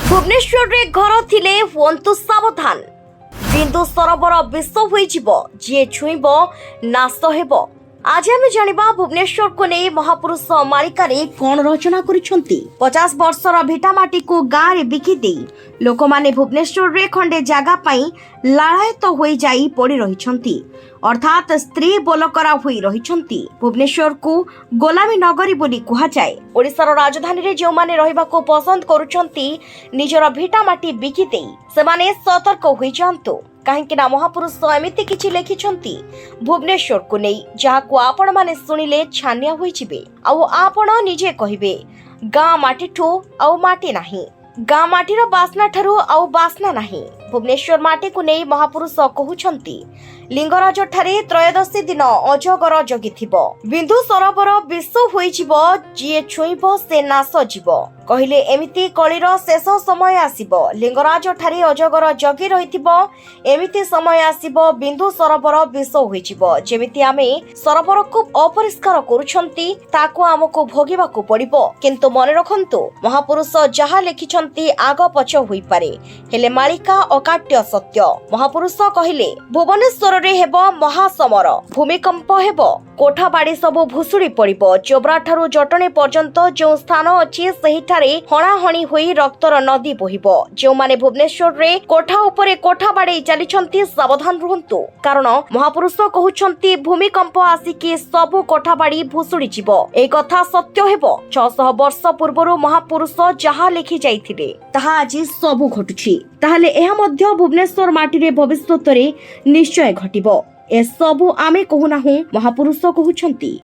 भुवनेश्वर रे घर थिले हुंतु सावधान बिंदु सरोवर विश्व होइजिब जे छुईब नाश हेब। आज आम जानिबा भुवनेश्वर को नहीं महापुरुष मालिका कौन रचना करिसेंती। 50 वर्षर भिटामाटी को गाँव रे बिकी देई लोक माने भुवनेश्वर रे खंडे जागा पाई लालायत होई जाई पड़ी रहिछंती, अर्थात स्त्री बोलकरा होई रहिछंती। भुवनेश्वर को गोलामी नगरी बोली कुहा जाए। ओडिशार राजधानी रे जो माने रहिबा को पसंद करूछंती निजर भिटामाटी बिकी देई सेमाने सतर्क होई जांतु, कहीं महापुरुष एमती किछि लिखिछंती भुवनेश्वर को नहीं जहां आपण माने सुनिले छानिया होइजिबे आउ आपण निजे कहिबे गाँ माटी ठू आउ माटी नाही, गाँ माटीर बासना ठारू आउ बासना नाही। भुवनेश्वर माटी को नहीं महापुरुष कहउछंती लिंगराज ठारे त्रयोदशी दिन अजगर जगिथिबो बिंदु सरोवर विश्व होइजिब जे छुईब से नाश जीव। कहले एमिति कलिर शेष समय आसीबो लिंगराज ठारे अजगर जगी रहिथिबो एमिति समय आसीबो बिंदु सरोवर विश्व होइजिबो। जेमिति आमे सरोवर को अपरिष्कार करूछंती ताको हमको भोगिबाको पड़िबो, किंतु मन रखंतु महापुरुष जहा लिखिछंती आग पछ होई पारे हेले मालिका अकाट्य सत्य। महापुरुष कहले भुवनेश्वर रे हेबो महासमर, भूमिकंप हेबो, कोठा बाड़ी सब भुसुड़ी पड़िबो। चोब्रा ठारू जटणी पर्यंत जो स्थान अछि सही ठारे हणाहणी होई रक्तर नदी बहिबो। जो माने भुवनेश्वर रे कोठा उपरे कोठा बाड़ी चलिछंती सावधान रुहंतु, कारण महापुरुष कहउछंती भूमिकंप आसिकी सब कोठा बाड़ी भुसुड़ी जिवो। ए कथा सत्य हेबो। 600 वर्ष पूर्वरु महापुरुष जहा लिखि जाइथिले ताहा आज सब घटुछि, ताहाले एहा मध्य भुवनेश्वर माटी रे भविष्यत रे निश्चय घटिबो। ए सबु आमे कहूनाहु महापुरुष कहउछंती।